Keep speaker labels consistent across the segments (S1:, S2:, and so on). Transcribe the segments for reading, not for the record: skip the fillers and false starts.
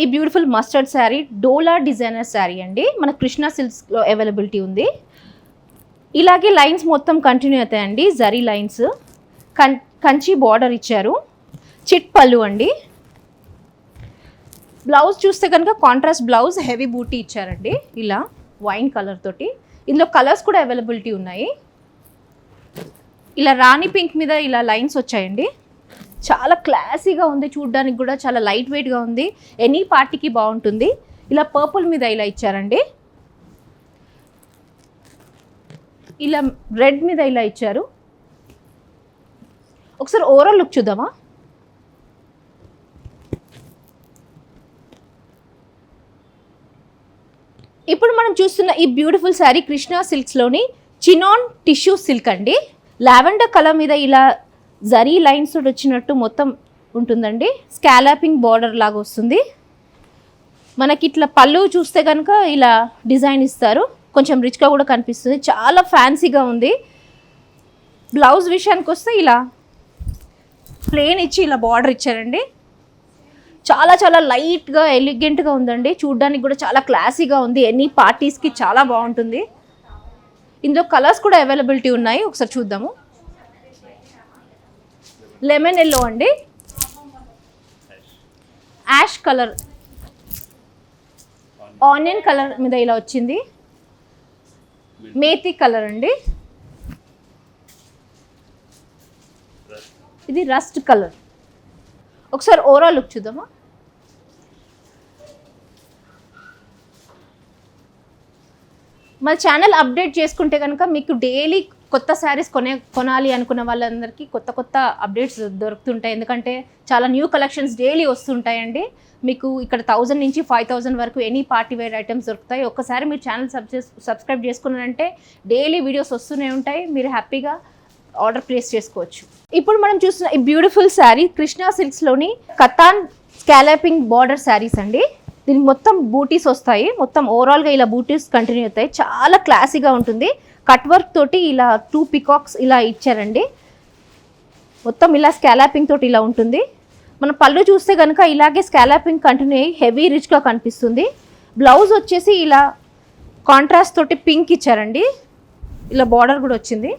S1: ఈ beautiful mustard sari డోలా designer sari అండి. మన కృష్ణా సిల్క్స్లో అవైలబిలిటీ ఉంది. ఇలాగే లైన్స్ మొత్తం కంటిన్యూ అవుతాయండి. జరీ లైన్స్, కంచి బార్డర్ ఇచ్చారు, చిట్ పళ్ళు అండి. బ్లౌజ్ చూస్తే కనుక కాంట్రాస్ట్ బ్లౌజ్, హెవీ బూటీ ఇచ్చారండి ఇలా వైన్ కలర్ తోటి. ఇందులో కలర్స్ కూడా అవైలబిలిటీ ఉన్నాయి. ఇలా రాణి పింక్ మీద ఇలా లైన్స్ వచ్చాయండి. చాలా క్లాసీగా ఉంది, చూడడానికి కూడా చాలా లైట్ వెయిట్గా ఉంది. ఎనీ పార్టీకి బాగుంటుంది. ఇలా పర్పుల్ మీద ఇలా ఇచ్చారండి. ఇలా రెడ్ మీద ఇలా ఇచ్చారు. ఒకసారి ఓవరాల్ లుక్ చూద్దామా. ఇప్పుడు మనం చూస్తున్న ఈ బ్యూటిఫుల్ శారీ కృష్ణా సిల్క్స్లోని చినాన్ టిష్యూ సిల్క్ అండి. లావెండర్ కలర్ మీద ఇలా జరీ లైన్స్ వచ్చినట్టు మొత్తం ఉంటుందండి. స్కాలాపింగ్ బార్డర్ లాగా వస్తుంది. మనకి ఇట్లా పళ్ళు చూస్తే కనుక ఇలా డిజైన్ ఇస్తారు, కొంచెం రిచ్గా కూడా కనిపిస్తుంది. చాలా ఫ్యాన్సీగా ఉంది. బ్లౌజ్ విషయానికి వస్తే ఇలా ప్లెయిన్ ఇచ్చి ఇలా బార్డర్ ఇచ్చారండి. చాలా చాలా లైట్గా ఎలిగెంట్గా ఉందండి. చూడడానికి కూడా చాలా క్లాసీగా ఉంది. ఎనీ పార్టీస్కి చాలా బాగుంటుంది. ఇందులో కలర్స్ కూడా అవైలబిలిటీ ఉన్నాయి. ఒకసారి చూద్దాము. లెమన్ ఎల్లో అండి, యాష్ కలర్, ఆనియన్ కలర్ మీద ఇలా వచ్చింది, మేతి కలర్ అండి, ఇది రస్ట్ కలర్. ఒకసారి ఓవరాల్ లుక్ చూద్దామా. మన ఛానల్ అప్డేట్ చేసుకుంటే కనుక మీకు డైలీ కొత్త శారీస్ కొనాలి అనుకున్న వాళ్ళందరికీ కొత్త కొత్త అప్డేట్స్ దొరుకుతుంటాయి. ఎందుకంటే చాలా న్యూ కలెక్షన్స్ డైలీ వస్తుంటాయండి. మీకు ఇక్కడ 1000 నుంచి 5000 వరకు ఎనీ పార్టీ వేర్ ఐటమ్స్ దొరుకుతాయి. ఒక్కసారి మీరు ఛానల్ సబ్స్క్రైబ్ చేసుకున్నారంటే డైలీ వీడియోస్ వస్తూనే ఉంటాయి. మీరు హ్యాపీగా ఆర్డర్ ప్లేస్ చేసుకోవచ్చు. ఇప్పుడు మనం చూస్తున్న ఈ బ్యూటిఫుల్ శారీ కృష్ణా సిల్క్స్లోని కతాన్ స్కాలాపింగ్ బార్డర్ శారీస్ అండి. దీనికి మొత్తం బూటీస్ వస్తాయి. మొత్తం ఓవరాల్గా ఇలా బూటీస్ కంటిన్యూ అవుతాయి. చాలా క్లాసీగా ఉంటుంది. కట్ వర్క్ తోటి ఇలా 2 పికాక్స్ ఇలా ఇచ్చారండి. మొత్తం ఇలా స్కాలాపింగ్ తోటి ఇలా ఉంటుంది. మన పళ్ళు చూస్తే కనుక ఇలాగే స్కాలాపింగ్ కంటిన్యూ అయ్యి హెవీ రిచ్గా కనిపిస్తుంది. బ్లౌజ్ వచ్చేసి ఇలా కాంట్రాస్ట్ తోటి పింక్ ఇచ్చారండి. ఇలా బార్డర్ కూడా వచ్చింది.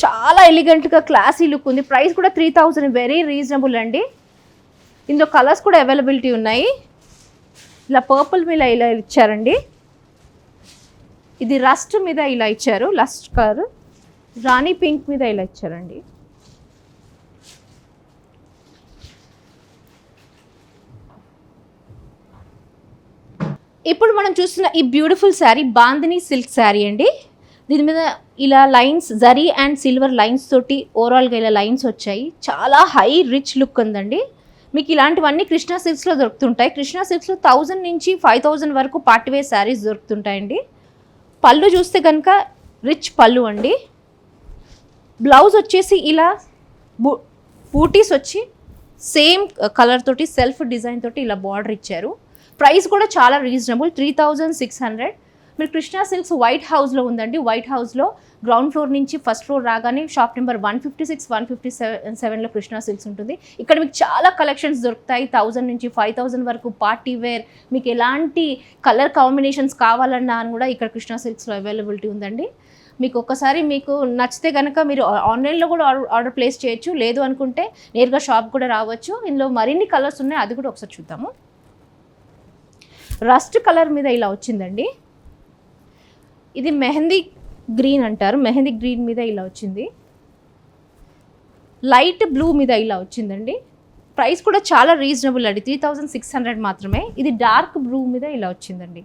S1: చాలా ఎలిగెంట్గా క్లాసీ లుక్ ఉంది. ప్రైస్ కూడా 3000, వెరీ రీజనబుల్ అండి. ఇందులో కలర్స్ కూడా అవైలబిలిటీ ఉన్నాయి. ఇలా పర్పుల్ మీద ఇలా ఇచ్చారండి. ఇది రస్ట్ మీద ఇలా ఇచ్చారు, లస్ట్ కలర్. రాణి పింక్ మీద ఇలా ఇచ్చారండి. ఇప్పుడు మనం చూస్తున్న ఈ బ్యూటిఫుల్ శారీ బాందిని సిల్క్ శారీ అండి. దీని మీద ఇలా lines, zari and silver lines తోటి ఓవరాల్గా ఇలా లైన్స్ వచ్చాయి. చాలా హై రిచ్ లుక్ ఉందండి. మీకు ఇలాంటివన్నీ కృష్ణా సిల్క్స్లో దొరుకుతుంటాయి. కృష్ణా సిల్క్స్లో 1000 నుంచి 5000 వరకు పార్టీవేర్ శారీస్ దొరుకుతుంటాయండి. పళ్ళు చూస్తే కనుక రిచ్ పళ్ళు అండి. బ్లౌజ్ వచ్చేసి ఇలా బూటీస్ వచ్చి సేమ్ కలర్ తోటి సెల్ఫ్ డిజైన్ తోటి ఇలా బార్డర్ ఇచ్చారు. ప్రైస్ కూడా చాలా రీజనబుల్, 3600. మీరు కృష్ణా సిల్క్స్ వైట్ హౌస్లో ఉందండి. వైట్ హౌస్లో గ్రౌండ్ ఫ్లోర్ నుంచి ఫస్ట్ ఫ్లోర్ రాగానే షాప్ నెంబర్ 156, 157లో కృష్ణా సిల్క్స్ ఉంటుంది. ఇక్కడ మీకు చాలా కలెక్షన్స్ దొరుకుతాయి. 1000 నుంచి 5000 వరకు పార్టీ వేర్, మీకు ఎలాంటి కలర్ కాంబినేషన్స్ కావాలన్నా అని కూడా ఇక్కడ కృష్ణా సిల్క్స్లో అవైలబిలిటీ ఉందండి. మీకు ఒక్కసారి మీకు నచ్చితే కనుక మీరు ఆన్లైన్లో కూడా ఆర్డర్ ప్లేస్ చేయొచ్చు. లేదు అనుకుంటే నేరుగా షాప్ కూడా రావచ్చు. ఇందులో మరిన్ని కలర్స్ ఉన్నాయి, అది కూడా ఒకసారి చూద్దాము. రస్ట్ కలర్ మీద ఇలా వచ్చిందండి. ఇది మెహందీ గ్రీన్ అంటారు. మెహందీ గ్రీన్ మీద ఇలా వచ్చింది. లైట్ బ్లూ మీద ఇలా వచ్చిందండి. ప్రైస్ కూడా చాలా రీజనబుల్ అండి, 3600 మాత్రమే. ఇది డార్క్ బ్లూ మీద ఇలా వచ్చిందండి.